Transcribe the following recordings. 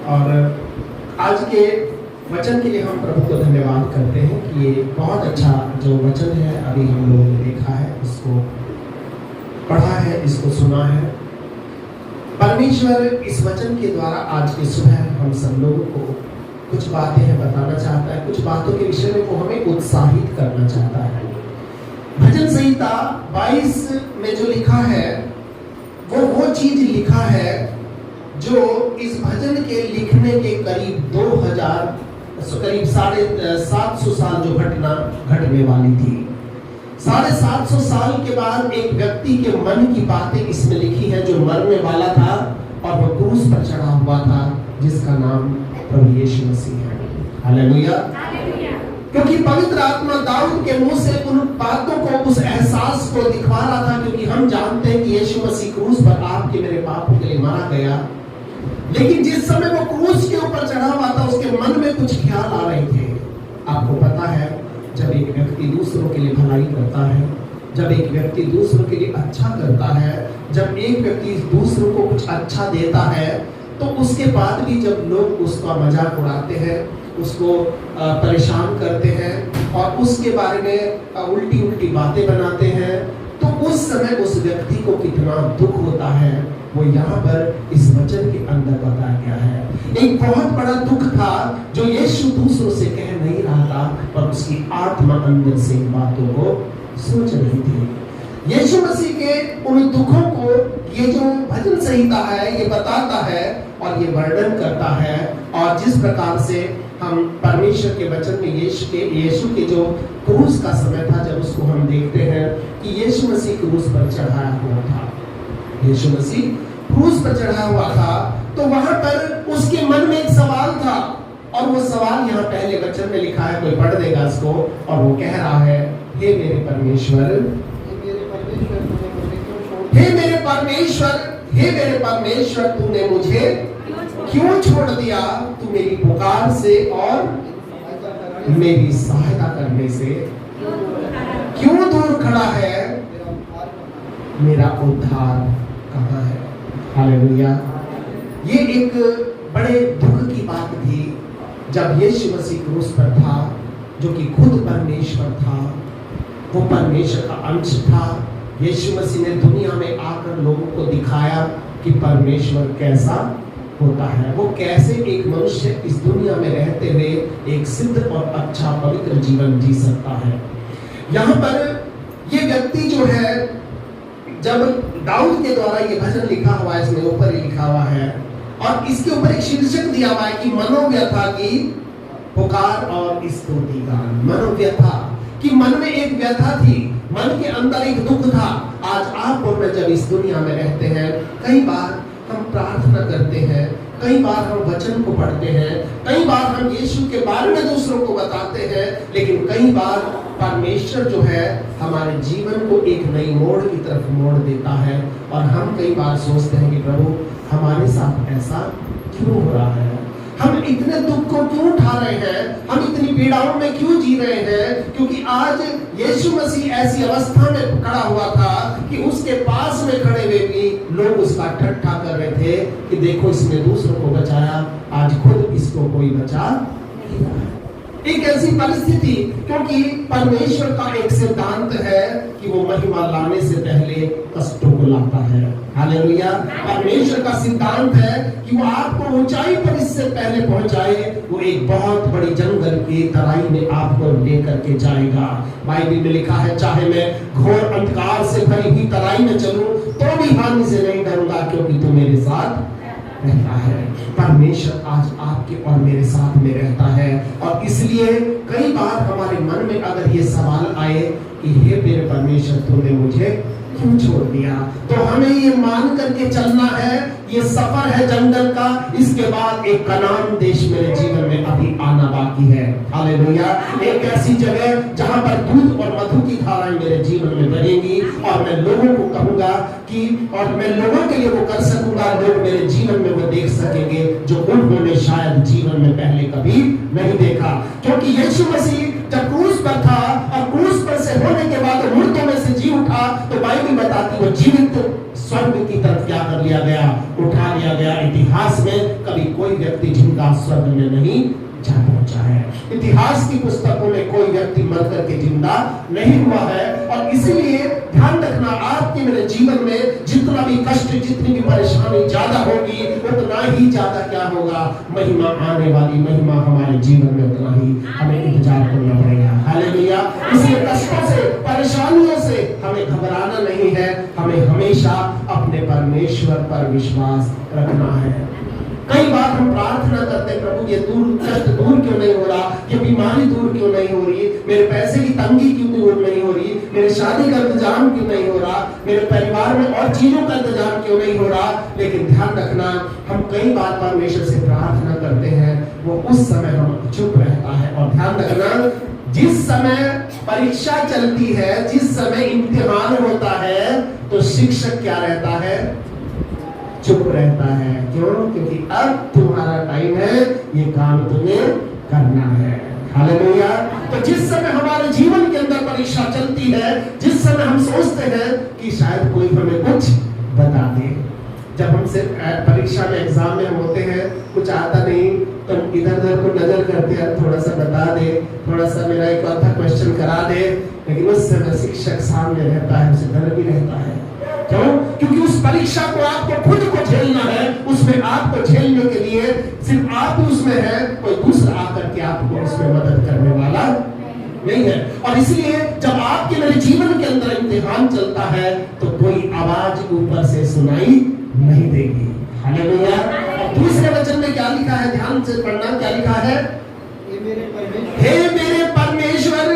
और आज के वचन के लिए हम प्रभु को धन्यवाद करते हैं कि ये बहुत अच्छा जो वचन है अभी हम लोगों ने देखा है, इसको पढ़ा है, इसको सुना है। परमेश्वर इस वचन के द्वारा आज की सुबह हम सब लोगों को कुछ बातें हैं बताना चाहता है, कुछ बातों के विषय में वो हमें उत्साहित करना चाहता है। भजन संहिता 22 में जो लिखा है वो चीज लिखा है जो इस भजन के लिखने के करीब 750 साल जो घटना घटने वाली थी। 750 साल के बाद एक व्यक्ति के मन की बातें इसमें लिखी है जो मरने वाला था और वह क्रूस पर चढ़ा हुआ था, जिसका नाम प्रभु यीशु मसीह है। हालेलुया। क्योंकि पवित्र आत्मा दाऊद के मुंह से उन बातों को, उस एहसास को दिखवा रहा था, क्योंकि हम जानते हैं कि यीशु मसीह क्रूस पर आपके मेरे पापों के लिए मारा गया। लेकिन जिस समय वो क्रूस के ऊपर चढ़ा हुआ था उसके मन में कुछ ख्याल आ रहे थे। आपको पता है, जब एक व्यक्ति दूसरों के लिए भलाई करता है, जब एक व्यक्ति दूसरों के लिए अच्छा करता है, जब एक व्यक्ति दूसरों को कुछ अच्छा देता है, तो उसके बाद भी जब लोग उसका मजाक उड़ाते हैं, उसको परेशान करते हैं और उसके बारे में उल्टी उल्टी बातें बनाते हैं, तो उस समय उस व्यक्ति को कितना दुख होता है, वो यहाँ पर इस वचन के अंदर बताया गया है। एक बहुत बड़ा दुख था जो यीशु दूसरों से कह नहीं रहा था, पर उसकी आत्मा अंदर से इन बातों को सोच रही थी। यीशु मसीह के उन दुखों को ये जो भजन संहिता है ये बताता है और ये वर्णन करता है। और जिस प्रकार से हम परमेश्वर के वचन में यीशु के जो क्रूस का समय था, जब उसको हम देखते हैं कि यीशु मसीह क्रूस पर चढ़ाया हुआ था, यीशु मसीह क्रूस पर चढ़ा हुआ था, तो वहां पर उसके मन में एक सवाल था और वो सवाल यहाँ पहले वचन में लिखा है, कोई पढ़ देगा इसको। और वो कह रहा है, हे मेरे परमेश्वर, हे मेरे परमेश्वर, तूने मुझे क्यों छोड़ दिया? तू मेरी पुकार से और मेरी सहायता करने से क्यों दूर खड़ा है? मेरा उद्धार कहाँ है? हालेलुया। ये एक बड़े दुख की बात थी जब यीशु मसीह क्रूस पर था, जो कि खुद परमेश्वर था, वो परमेश्वर का अंश था। यीशु मसीह ने दुनिया में आकर लोगों को दिखाया कि परमेश्वर कैसा होता है, वो कैसे एक मनुष्य इस दुनिया में रहते हुए एक सिद्ध और अच्छा पवित्र जीवन जी सकता है। यहाँ पर ये व्यक्ति जो है, जब दाऊद के द्वारा ये भजन लिखा हुआ है, इसमें ऊपर ही लिखा हुआ है और इसके ऊपर एक शीर्षक दिया हुआ है कि मनोव्यथा की पुकार और स्तुति गान। मनोव्यथा कि मन में एक व्यथा थी, मन के अंदर एक दुख था। आज आप और मैं जब इस दुनिया में रहते हैं, कई बार हम प्रार्थना करते हैं, कई बार हम वचन को पढ़ते हैं, कई बार हम यीशु के बारे में दूसरों को बताते हैं, लेकिन कई बार परमेश्वर जो है हमारे जीवन को एक नई मोड़ की तरफ मोड़ देता है और हम कई बार सोचते हैं कि प्रभु हमारे साथ ऐसा क्यों हो रहा है, हम इतने दुख को क्यों उठा रहे हैं, हम इतनी पीड़ाओं में क्यों जी रहे हैं। क्योंकि आज यीशु मसीह ऐसी अवस्था में खड़ा हुआ था कि उसके पास में खड़े हुए भी लोग उसका ठट्ठा कर रहे थे कि देखो इसने दूसरों को बचाया, आज खुद इसको कोई बचा नहीं रहा है। एक ऐसी परिस्थिति, क्योंकि परमेश्वर का एक सिद्धांत है कि वो महिमा लाने से पहले कष्टों को लाता है। हालेलुया। परमेश्वर का सिद्धांत है कि वो आपको ऊंचाई पर इससे पहले पहुंचाए, वो एक बहुत बड़ी जंगल की तराई में आपको लेकर के जाएगा। बाइबल में लिखा है, चाहे मैं घोर अंधकार से भरी हुई तराई में चलूं तो भी हानि से नहीं डरूंगा, क्योंकि तू मेरे साथ रहता है। परमेश्वर आज आपके और मेरे साथ में रहता है और इसलिए कई बार हमारे मन में अगर ये सवाल आए कि हे मेरे परमेश्वर, तूने मुझे क्यों छोड़ दिया, तो हमें ये मान करके चलना है, ये सफर है जंगल का, इसके बाद एक कनान देश मेरे जीवन में अभी आना बाकी है। हालेलुया। एक ऐसी जगह जहां पर दूध और मधु की धाराएं मेरे जीवन में बहेंगी और मैं लोगों को कहूंगा कि, और मैं लोगों के लिए वो कर सकूंगा, लोग मेरे जीवन में वो देख सकेंगे जो उन्होंने शायद जीवन में पहले कभी नहीं देखा। क्योंकि यीशु मसीह जब क्रूस पर था और क्रूस पर से होने के बाद मुर्दों में से जी उठा, तो बाइबल बताती वो जीवित तुरंत स्वर्ग की तरफ क्या कर लिया गया, उठा लिया गया। इतिहास में कभी कोई व्यक्ति जिंदा स्वर्ग में नहीं जा पहुंचा है। इतिहास की पुस्तकों में कोई व्यक्ति मर करके जिंदा नहीं हुआ है। और इसीलिए ध्यान रखना, आपके मेरे जीवन में जितना भी कष्ट, जितनी भी परेशानी ज्यादा होगी, उतना ही ज्यादा क्या होगा, महिमा आने वाली, महिमा हमारे जीवन में उतना ही हमें इंतजार करना पड़ेगा। हालेलुया। इसलिए कष्टों से, परेशानियों से हमें घबराना नहीं है, हमें हमेशा अपने परमेश्वर पर विश्वास रखना है। कई बार हम प्रार्थना करते हैं, प्रभु ये कष्ट दूर क्यों नहीं हो रहा, ये बीमारी दूर क्यों नहीं हो रही, मेरे पैसे की तंगी क्यों दूर नहीं हो रही, मेरे शादी का इंतजाम क्यों नहीं हो रहा, मेरे परिवार में और चीजों का इंतजाम क्यों नहीं हो रहा। लेकिन ध्यान रखना, हम कई बार परमेश्वर से प्रार्थना करते हैं, वो उस समय हम चुप रहता है। और ध्यान रखना, जिस समय परीक्षा चलती है, जिस समय इम्तिहान होता है, तो शिक्षक क्या रहता है, चुप रहता है। क्यों? क्योंकि अब तुम्हारा टाइम है, ये काम तुम्हें करना है। हालेलुया। तो जिस समय हमारे जीवन के अंदर परीक्षा चलती है, जिस समय हम सोचते हैं कि शायद कोई हमें कुछ बता दे, जब हमसे परीक्षा में, एग्जाम में हम होते हैं, कुछ आता नहीं तो इधर उधर को नजर करते हैं, थोड़ा सा बता दे, थोड़ा सा मेरा एक आधा क्वेश्चन करा दे। लेकिन उस समय शिक्षक सामने रहता है, उसे डर भी रहता है। क्यों? क्योंकि उस परीक्षा को आपको खुद को झेलना है। उसमें आपको झेलने के लिए सिर्फ आप ही उसमें है, कोई दूसरा आकर के आपको उसमें मदद करने वाला नहीं है। और इसलिए जब आपके मेरे जीवन के अंदर इम्तिहान चलता है, तो कोई आवाज ऊपर से सुनाई नहीं देगी। हालेलुया। और दूसरे वचन में क्या लिखा है, ध्यान से पढ़ना, क्या लिखा है, हे मेरे परमेश्वर,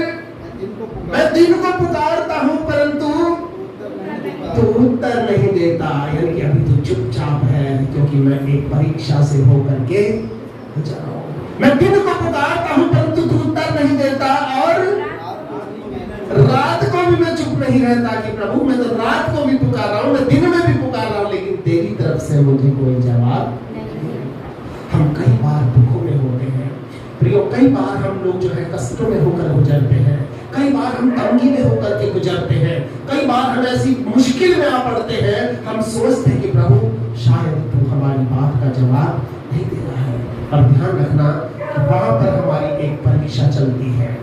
मैं दिन को पुकारता हूँ परंतु तो उत्तर नहीं देता। यानी कि अभी तो चुपचाप है, क्योंकि मैं एक परीक्षा से होकर के जा रहा हूं। मैं दिन को पुकारता हूं परंतु तू उत्तर नहीं देता, और रात को भी मैं चुप नहीं रहता कि प्रभु मैं तो रात को भी पुकार रहा हूं, मैं दिन में भी पुकार रहा हूं, लेकिन तेरी तरफ से मुझे कोई जवाब नहीं। हम कई बार दुखों में होते हैं प्रियो, कई बार हम लोग जो है कष्टों में होकर गुजरते हैं, कई बार हम तंगी में होकर के गुजरते हैं, कई बार हम ऐसी मुश्किल में आ पड़ते हैं, हम सोचते हैं कि प्रभु शायद तू हमारी बात का जवाब नहीं दे रहा है। और ध्यान रखना कि वहां पर हमारी एक परीक्षा चलती है,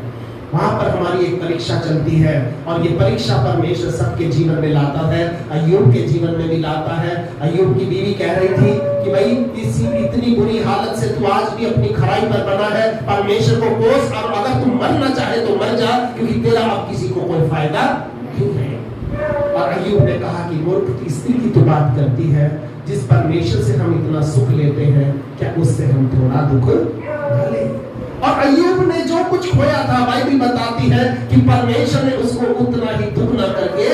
वहां पर हमारी एक परीक्षा चलती है। और ये परीक्षा परमेश्वर सबके जीवन में लाता है, अय्यूब के जीवन में भी लाता है। अय्यूब की बीवी कह रही थी कि भाई इसी इतनी बुरी हालत से तू आज भी अपनी खराई पर बना है, परमेश्वर को कोस, और अगर तू मरना चाहे तो मर जा, क्योंकि तेरा अब किसी को कोई फायदा नहीं है। और अय्यूब ने कहा कि मूर्ख स्त्री की तो बात करती है, जिस परमेश्वर से हम इतना सुख लेते हैं, क्या उससे हम थोड़ा दुख न लें? और अय्यूब ने जो कुछ खोया था, बाइबल बताती है कि परमेश्वर ने उसको उतना ही दुगना करके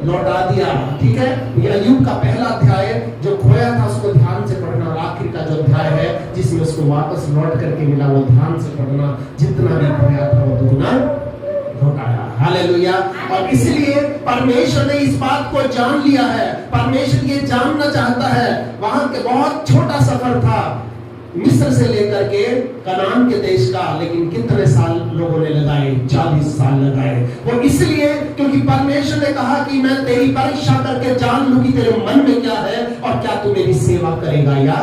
लौटा दिया। ठीक है, ये अय्यूब का पहला अध्याय, जो खोया था उसको ध्यान से पढ़ना, और आखिर का जो अध्याय है जिसमें उसको वापस लौट करके मिला, वो ध्यान से पढ़ना। जितना भी खोया था वो दुगना लौटाया। हालेलुया। और इसलिए परमेश्वर ने इस बात को जान लिया है, परमेश्वर ये जानना चाहता है। वहां के बहुत छोटा सफर था, मिस्र से लेकर के कनान के देश का, लेकिन कितने साल लोगों ने लगाए, 40 साल लगाए। वो इसलिए क्योंकि परमेश्वर ने कहा कि मैं तेरी परीक्षा करके जान लूं कि तेरे मन में क्या है, और क्या तू मेरी सेवा करेगा या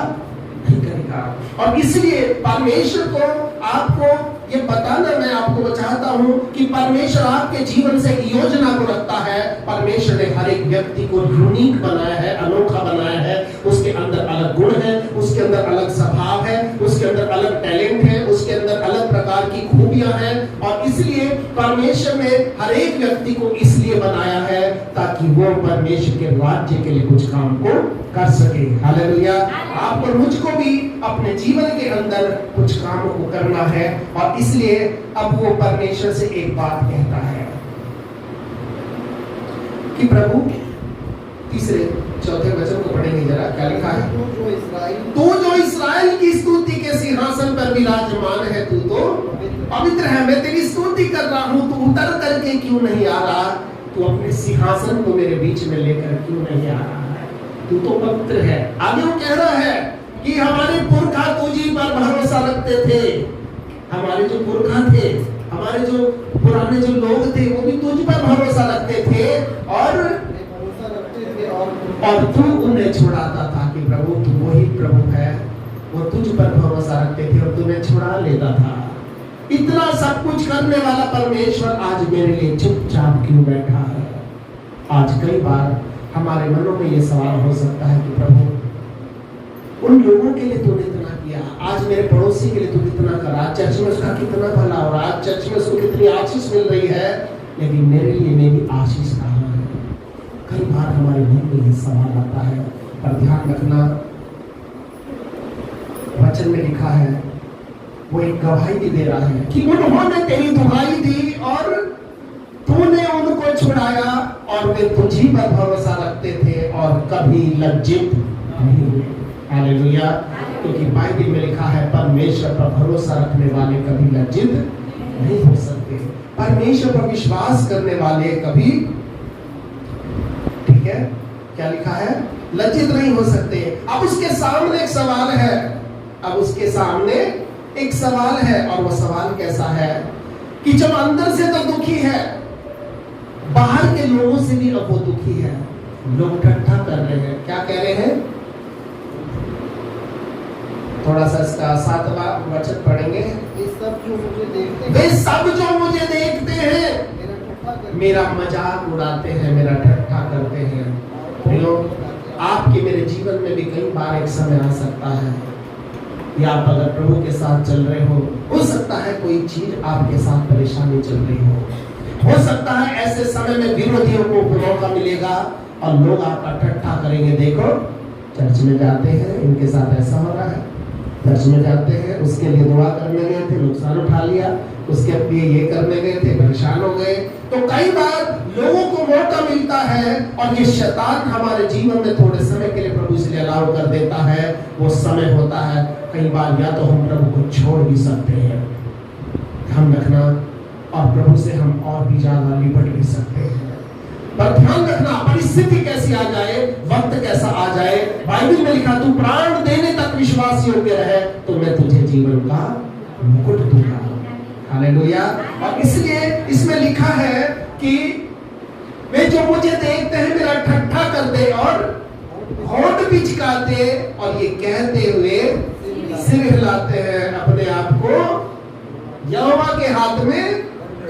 नहीं करेगा। और इसलिए परमेश्वर को आपको ये बताना मैं आपको चाहता हूं कि परमेश्वर आपके जीवन से एक योजना को रखता है। परमेश्वर ने हर एक व्यक्ति को यूनिक बनाया है, अनोखा बनाया है। उसके अंदर अलग गुण है, उसके अंदर अलग स्वभाव है, उसके अंदर अलग टैलेंट है, उसके अंदर अलग प्रकार की खूबियां हैं। और इसलिए परमेश्वर ने हर एक व्यक्ति को इसलिए बनाया है ताकि वो परमेश्वर के राज्य के लिए कुछ काम को कर सके। हालेलुया। आपको मुझको भी अपने जीवन के अंदर कुछ काम को करना है, और इसलिए अब वो परमेश्वर से एक बात कहता है कि प्रभु, तीसरे चौथे वचन को पढ़ेंगे जरा, क्या लिखा है, तू जो इस्राएल की स्तुति के सिंहासन पर विराजमान है, तू तो पवित्र है। मैं तेरी स्तुति कर रहा हूं, तू उतर करके क्यों नहीं आ रहा, तू अपने सिंहासन को मेरे बीच में लेकर क्यों नहीं आ रहा है, तू तो पवित्र है। आगे वो कह रहा है कि हमारे पुरखा तुझी पर भरोसा रखते थे, हमारे जो पुरखा थे, हमारे जो पुराने जो लोग थे, वो भी तुझ पर भरोसा रखते थे और और तू उन्हें छुड़ाता था कि प्रभु तू वही प्रभु है, वो तुझ पर भरोसा रखते थे और तुम्हें छुड़ा लेता था। इतना सब कुछ करने वाला परमेश्वर आज मेरे लिए चुपचाप क्यों बैठा है? आज कई बार हमारे मनों में ये सवाल हो सकता है कि प्रभु उन लोगों के लिए तूने इतना किया, आज मेरे पड़ोसी के लिए तू कितना करा, आज चर्च में उसका कितना भला हो रहा, आज चर्च में उसको कितनी आशीष मिल रही है, लेकिन मेरे लिए मेरी आशीष कहाँ है? कई बार हमारे मन में ये सवाल आता है। पर ध्यान रखना, वचन में लिखा है, वो एक गवाही भी दे रहा है कि उन्होंने तेरी दुहाई दी और तूने उनको छुड़ाया और वे तुझी पर भरोसा रखते थे और कभी लज्जित नहीं हुए। हालेलुया। क्योंकि बाइबल में लिखा है परमेश्वर पर भरोसा रखने वाले कभी लज्जित नहीं हो सकते। परमेश्वर पर विश्वास करने वाले कभी, ठीक है, क्या लिखा है, लज्जित नहीं हो सकते। अब उसके सामने एक सवाल है, अब उसके सामने एक सवाल है, और वो सवाल कैसा है कि जब अंदर से तो दुखी है, बाहर के लोगों से भी अब वो दुखी है। लोग ठट्ठा कर रहे हैं, क्या कह रहे हैं? थोड़ा सा इसका 7वां वचन पढ़ेंगे। वे सब जो मुझे देखते हैं, वे सब जो मुझे देखते हैं मेरा मजाक उड़ाते हैं, मेरा ठट्ठा करते हैं। प्रियो, आपके मेरे जीवन में भी कई बार एक समय आ सकता है, या आप अगर प्रभु के साथ चल रहे हो सकता है कोई चीज आपके साथ परेशानी चल रही हो सकता है ऐसे समय में विरोधियों को मौका मिलेगा और लोग आपका ठट्ठा करेंगे। देखो, चर्च में जाते हैं, इनके साथ ऐसा हो रहा है, चर्च में जाते हैं, उसके लिए दुआ करने गए थे, नुकसान उठा लिया, उसके लिए ये करने गए थे, परेशान हो गए। तो कई बार लोगों को मौका मिलता है और ये शैतान हमारे जीवन में थोड़े समय के लिए प्रभु इसलिए अलाउ कर देता है। वो समय होता है कई बार या तो हम प्रभु को छोड़ भी सकते हैं, ध्यान रखना, और प्रभु से हम और भी ज्यादा लिपट भी सकते हैं। पर ध्यान रखना, परिस्थिति कैसी आ जाए, वक्त कैसा आ जाए, बाइबल में लिखा तू प्राण देने तक विश्वास योग्य रहे तो मैं तुझे जीवन का मुकुट दूंगा। हालेलुया। और इसलिए इसमें लिखा है कि वे जो मुझे देखते हैं मेरा ठट्ठा करते और होंठ बिचकाते और ये कहते हुए सिर हिलाते हैं, अपने आप को यहोवा के हाथ में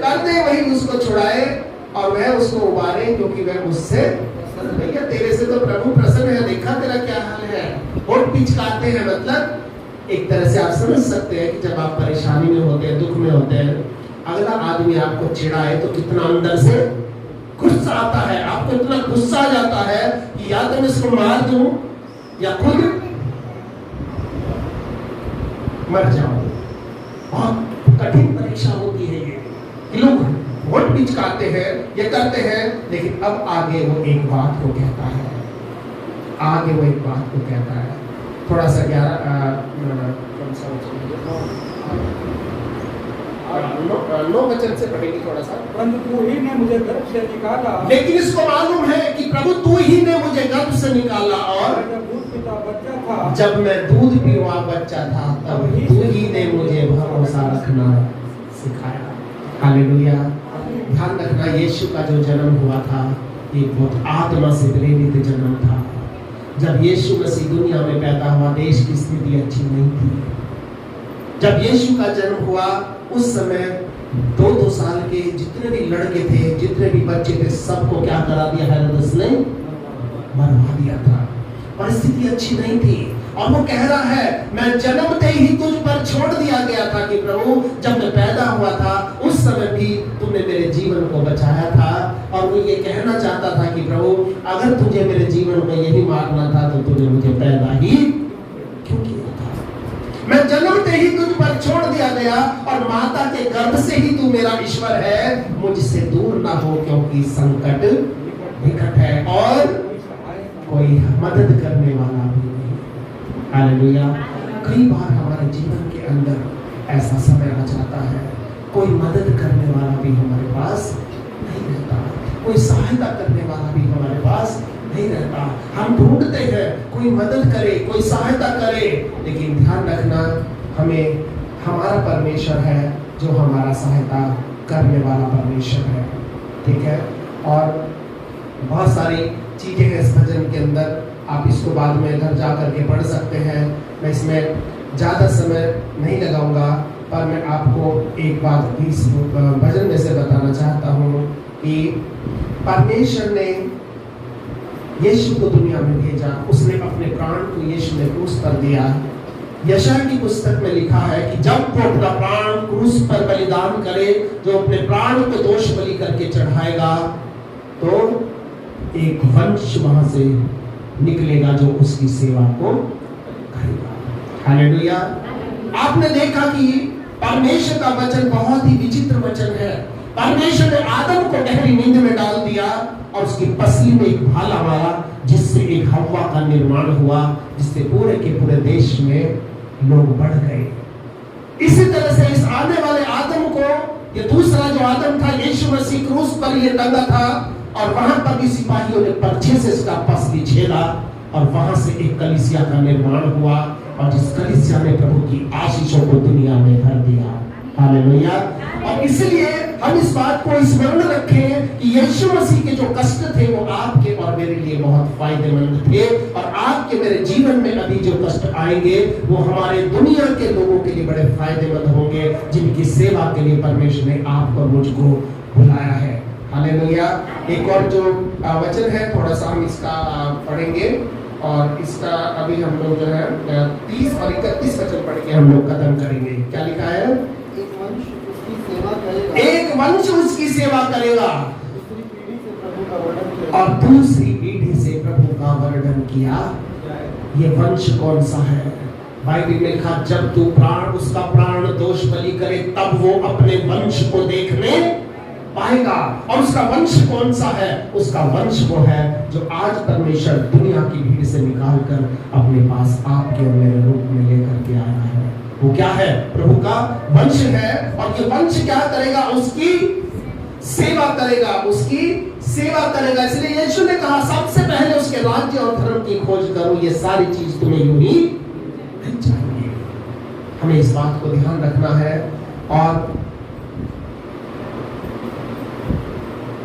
कर दे, वही उसको छुड़ाए और वह उसको उबारे, क्योंकि वह मुझसे, भैया तेरे से तो प्रभु प्रसन्न है, देखा तेरा क्या हाल है। होंठ बिचकाते हैं मतलब एक तरह से आप समझ सकते हैं कि जब आप परेशानी में होते हैं, दुख में होते हैं, अगला आदमी आपको चिढ़ाए तो कितना अंदर से गुस्सा आता है, आपको इतना गुस्सा आ जाता है कि या तो मैं इसको मार दूं या खुद मर जाऊं। बहुत कठिन परीक्षा होती है ये कि लोग वोट बिचकाते हैं, ये करते हैं, लेकिन अब आगे वो एक बात को कहता है, आगे वो एक बात को कहता है। थोड़ा सा 9 वचन से पढ़ेंगे थोड़ा सा। परंतु तू ही ने मुझे गर्भ से निकाला, लेकिन इसको मालूम है कि प्रभु तू ही ने मुझे गर्भ से निकाला, और जब दूध पीता बच्चा था, जब मैं दूध पीवा बच्चा था तब तू ही ने मुझे भरोसा रखना सिखाया। हालेलुया। ध्यान रखना, यीशु का जो जन्म हुआ था ये बहुत आत्मा से प्रेरित जन्म था। जब यीशु मसीह दुनिया में पैदा हुआ, देश की स्थिति अच्छी नहीं थी। जब यीशु का जन्म हुआ उस समय 2-2 साल के जितने भी लड़के थे, जितने भी बच्चे थे, सबको क्या करा दिया? हेरोदेस ने मरवा दिया था। परिस्थिति अच्छी नहीं थी और वो कह रहा है मैं जन्मते ही तुझ पर छोड़ दिया गया था कि प्रभु जब मैं पैदा हुआ था उस समय भी तुमने मेरे जीवन को बचाया था। और वो ये कहना चाहता था कि प्रभु अगर तुझे मेरे जीवन में यही मारना था तो तुझे मुझे पैदा ही क्यों किया था? मैं जन्मते ही तुझ पर छोड़ दिया गया और माता के गर्भ से ही तू मेरा ईश्वर है, मुझसे दूर ना हो क्योंकि संकट निकट है और कोई मदद करने वाला भी नहीं। हालेलुया। कई बार हमारे जीवन के अंदर ऐसा समय आ जाता है, कोई मदद करने वाला भी हमारे पास नहीं रहता, कोई सहायता करने वाला भी हमारे पास नहीं रहता। हम ढूंढते हैं कोई मदद करे, कोई सहायता करे, लेकिन ध्यान रखना हमें हमारा परमेश्वर है जो हमारा सहायता करने वाला परमेश्वर है। ठीक है। और बहुत सारी चीजें हैं इस भजन के अंदर। आप इसको बाद में घर जा करके पढ़ सकते हैं। मैं इसमें ज़्यादा समय नहीं लगाऊंगा, पर मैं आपको एक बात इस भजन में से बताना चाहता हूँ कि परमेश्वर ने यीशु को दुनिया में भेजा, उसने अपने प्राण को यीशु ने क्रूस पर दिया। यशायाह की पुस्तक में लिखा है कि जब वो अपना प्राण क्रूस पर बलिदान करे, जो अपने प्राण को दोष बलि करके चढ़ाएगा, तो एक वंश वहां से निकलेगा जो उसकी सेवा को करेगा। हालेलुया। आपने देखा कि परमेश्वर का वचन बहुत ही विचित्र वचन है। परमेश्वर ने आदम को गहरी नींद में डाल दिया और उसकी पसली में एक भाला मारा, जिससे एक हव्वा का निर्माण हुआ, जिससे पूरे के पूरे देश में लोग बढ़ गए। इसी तरह से इस आने वाले आदम को, ये दूसरा जो आदम था, यीशु मसीह क्रूस पर ये टंगा था और वहां पर भी सिपाहियों ने पर्चे से उसका पसली छेदा और वहां से एक कलीसिया का निर्माण हुआ और जिस कलीसिया ने प्रभु की आशीषों को दुनिया में भर दिया। हालेलुया। और इसलिए हम इस बात को स्मरण रखें कि यीशु मसीह के जो कष्ट थे वो आपके और मेरे लिए बहुत फायदेमंद थे, और आपके मेरे जीवन में अभी जो कष्ट आएंगे वो हमारे दुनिया के लोगों के लिए बड़े फायदेमंद होंगे, जिनकी सेवा के लिए परमेश्वर ने आपको और मुझको बुलाया है। हालेलुया। एक और जो वचन है, थोड़ा सा हम इसका पढ़ेंगे और इसका अभी हम लोग जो है 30 और 31 वचन पढ़ के हम लोग खत्म करेंगे। क्या लिखा है? एक वंश उसकी सेवा करेगा, एक वंश उसकी सेवा करेगा दूसरी पीढ़ी से प्रभु का वर्णन किया। और दूसरी पीढ़ी से प्रभु का वर्णन किया। ये वंश कौन सा है? बाइबल में लिखा, जब तू प्राण उसका प्राण दोष बलि करे तब वो अपने वंश को देखने पाएगा। और उसका वंश कौन सा है? उसका वंश वो है जो आज परमेश्वर दुनिया की भीड़ से निकालकर अपने पास आपके और मेरे रूप में लेकर के आया है। वो क्या है? प्रभु का वंश है। और ये वंश क्या करेगा? उसकी सेवा करेगा, उसकी सेवा करेगा। इसलिए यीशु ने कहा, सबसे पहले उसके राज्य और धर्म की खोज करो, ये सारी चीज तुम्हें यूं ही मिल जाएंगी। हमें इस बात को ध्यान रखना है। और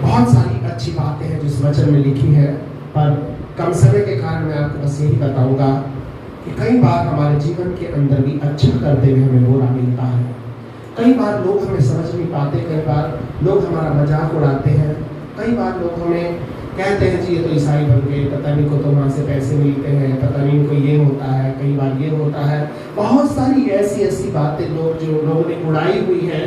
बहुत सारी अच्छी बातें हैं जो इस वचन में लिखी है, पर कम समय के कारण मैं आपको बस यही बताऊंगा कि कई बार हमारे जीवन के अंदर भी अच्छा करते हुए हमें बुरा मिलता है। कई बार लोग हमें समझ नहीं पाते, कई बार लोग हमारा मजाक उड़ाते हैं, कई बार लोग हमें कहते हैं जी ये तो ईसाई बन गए, पता नहीं को तो वहाँ से पैसे मिलते हैं, पता नहीं इनको ये होता है, कई बार ये होता है। बहुत सारी ऐसी ऐसी बातें लोग जो लोगों ने उड़ाई हुई है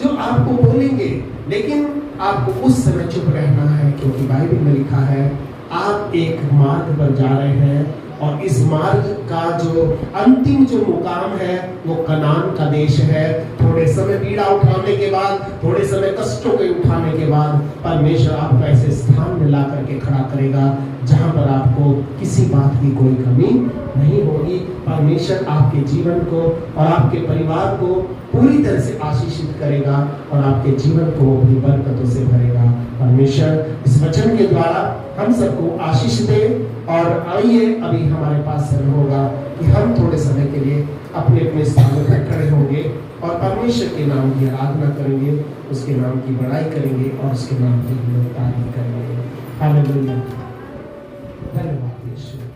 जो आपको बोलेंगे, लेकिन आपको उस समय चुप रहना है, क्योंकि बाइबल में लिखा है आप एक मार्ग पर जा रहे हैं और इस मार्ग का जो अंतिम जो मुकाम है वो कनान का देश है। थोड़े समय पीड़ा उठाने के बाद, थोड़े समय कष्टों के उठाने के बाद परमेश्वर आपको ऐसे स्थान में ला करके खड़ा करेगा जहां पर आपको किसी बात की कोई कमी नहीं होगी। परमेश्वर आपके जीवन को और आपके परिवार को पूरी तरह से आशीषित करेगा और आपके जीवन को अपनी बरकतों से भरेगा। परमेश्वर इस वचन के द्वारा हम सबको आशीष दे। और आइए अभी हमारे पास समय होगा कि हम थोड़े समय के लिए अपने अपने स्थानों पर खड़े होंगे और परमेश्वर के नाम की आराधना करेंगे, उसके नाम की बड़ाई करेंगे और उसके नाम की तारीफ करेंगे। हालेलुया। धन्यवाद यीशु।